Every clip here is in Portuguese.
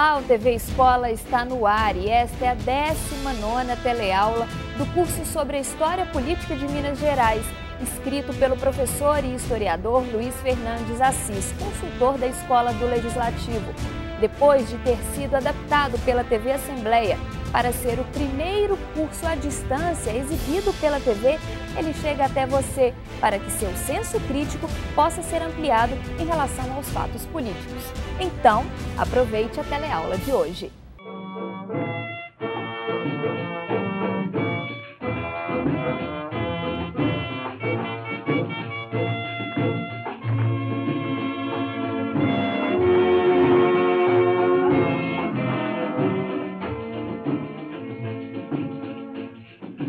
Olá, o TV Escola está no ar e esta é a 19ª teleaula do curso sobre a História Política de Minas Gerais, escrito pelo professor e historiador Luiz Fernandes Assis, consultor da Escola do Legislativo. Depois de ter sido adaptado pela TV Assembleia para ser o primeiro curso à distância exibido pela TV, ele chega até você para que seu senso crítico possa ser ampliado em relação aos fatos políticos. Então, aproveite a teleaula de hoje.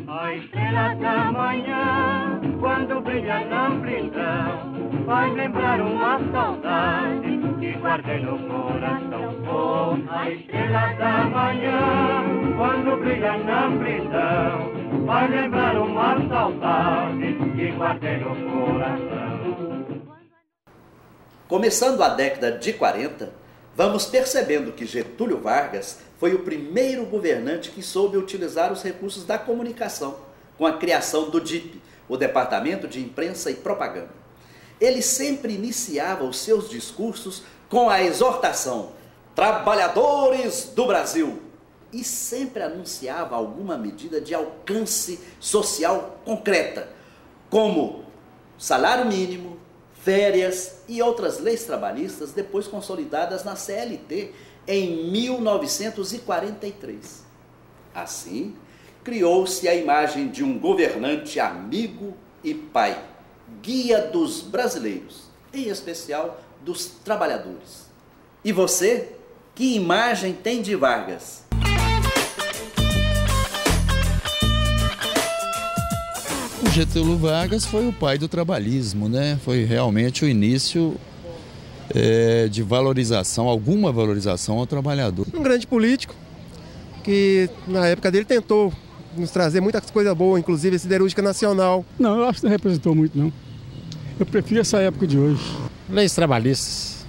A estrela da manhã, quando brilha na amplidão, faz lembrar uma saudade que guardei no coração. Oh, a estrela da manhã, quando brilha na amplidão, faz lembrar uma saudade que guardei no coração. Começando a década de 40, vamos percebendo que Getúlio Vargas foi o primeiro governante que soube utilizar os recursos da comunicação, com a criação do DIP, o Departamento de Imprensa e Propaganda. Ele sempre iniciava os seus discursos com a exortação "Trabalhadores do Brasil", e sempre anunciava alguma medida de alcance social concreta, como salário mínimo, férias e outras leis trabalhistas depois consolidadas na CLT em 1943. Assim, criou-se a imagem de um governante amigo e pai, guia dos brasileiros, em especial dos trabalhadores. E você, que imagem tem de Vargas? O Getúlio Vargas foi o pai do trabalhismo, né? Foi realmente o início de valorização, alguma valorização ao trabalhador. Um grande político que na época dele tentou nos trazer muita coisa boa, inclusive a siderúrgica nacional. Não, eu acho que não representou muito, não. Eu prefiro essa época de hoje. Leis trabalhistas.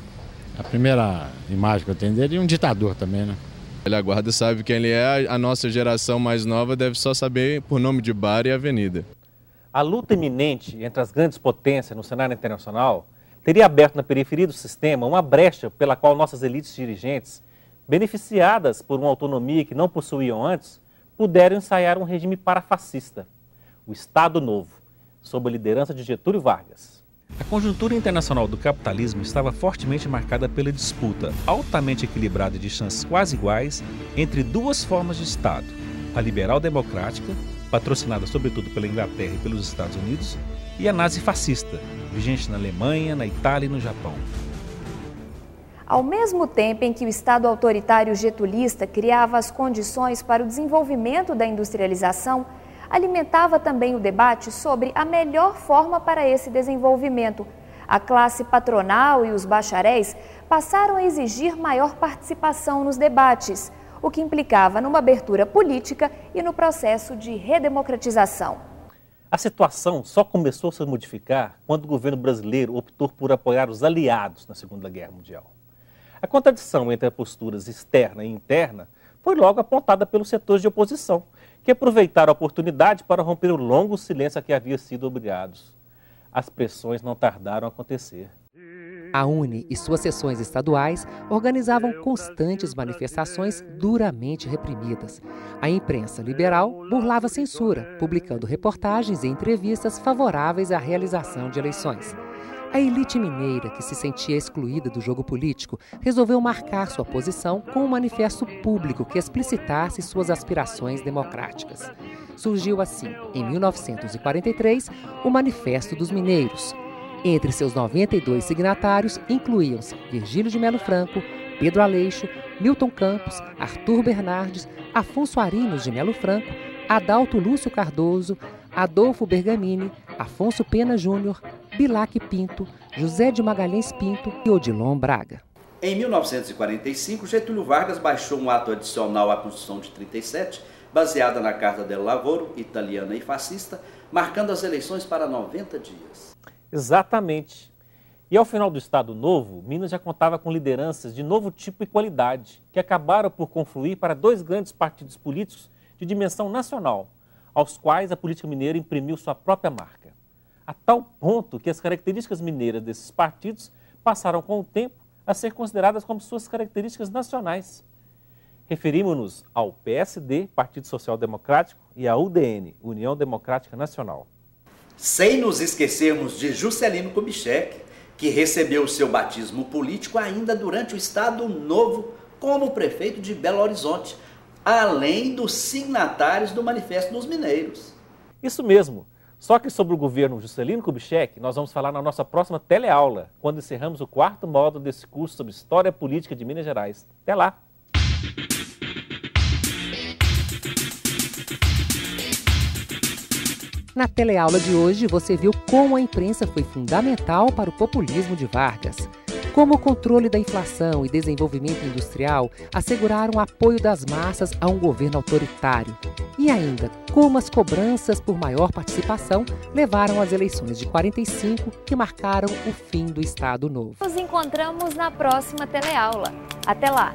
A primeira imagem que eu tenho dele é um ditador também, né? Ele aguarda e sabe quem ele é, a nossa geração mais nova deve só saber por nome de bar e avenida. A luta iminente entre as grandes potências no cenário internacional teria aberto na periferia do sistema uma brecha pela qual nossas elites dirigentes, beneficiadas por uma autonomia que não possuíam antes, puderam ensaiar um regime parafascista, o Estado Novo, sob a liderança de Getúlio Vargas. A conjuntura internacional do capitalismo estava fortemente marcada pela disputa altamente equilibrada de chances quase iguais entre duas formas de Estado, a liberal-democrática, patrocinada sobretudo pela Inglaterra e pelos Estados Unidos, e a nazi-fascista, vigente na Alemanha, na Itália e no Japão. Ao mesmo tempo em que o Estado autoritário getulista criava as condições para o desenvolvimento da industrialização, alimentava também o debate sobre a melhor forma para esse desenvolvimento. A classe patronal e os bacharéis passaram a exigir maior participação nos debates, o que implicava numa abertura política e no processo de redemocratização. A situação só começou a se modificar quando o governo brasileiro optou por apoiar os aliados na Segunda Guerra Mundial. A contradição entre as posturas externa e interna foi logo apontada pelos setores de oposição, que aproveitaram a oportunidade para romper o longo silêncio a que haviam sido obrigados. As pressões não tardaram a acontecer. A UNE e suas seções estaduais organizavam constantes manifestações duramente reprimidas. A imprensa liberal burlava a censura, publicando reportagens e entrevistas favoráveis à realização de eleições. A elite mineira, que se sentia excluída do jogo político, resolveu marcar sua posição com um manifesto público que explicitasse suas aspirações democráticas. Surgiu assim, em 1943, o Manifesto dos Mineiros. Entre seus 92 signatários incluíam-se Virgílio de Melo Franco, Pedro Aleixo, Milton Campos, Arthur Bernardes, Afonso Arinos de Melo Franco, Adalto Lúcio Cardoso, Adolfo Bergamini, Afonso Pena Júnior, Bilac Pinto, José de Magalhães Pinto e Odilon Braga. Em 1945, Getúlio Vargas baixou um ato adicional à Constituição de 37, baseada na Carta del Lavoro, italiana e fascista, marcando as eleições para 90 dias. Exatamente. E ao final do Estado Novo, Minas já contava com lideranças de novo tipo e qualidade, que acabaram por confluir para dois grandes partidos políticos de dimensão nacional, aos quais a política mineira imprimiu sua própria marca. A tal ponto que as características mineiras desses partidos passaram com o tempo a ser consideradas como suas características nacionais. Referimos-nos ao PSD, Partido Social Democrático, e à UDN, União Democrática Nacional. Sem nos esquecermos de Juscelino Kubitschek, que recebeu seu batismo político ainda durante o Estado Novo como prefeito de Belo Horizonte, além dos signatários do Manifesto dos Mineiros. Isso mesmo. Só que sobre o governo Juscelino Kubitschek, nós vamos falar na nossa próxima teleaula, quando encerramos o 4º módulo desse curso sobre História Política de Minas Gerais. Até lá! Na teleaula de hoje, você viu como a imprensa foi fundamental para o populismo de Vargas, como o controle da inflação e desenvolvimento industrial asseguraram o apoio das massas a um governo autoritário, e ainda como as cobranças por maior participação levaram às eleições de 45, que marcaram o fim do Estado Novo. Nos encontramos na próxima teleaula. Até lá!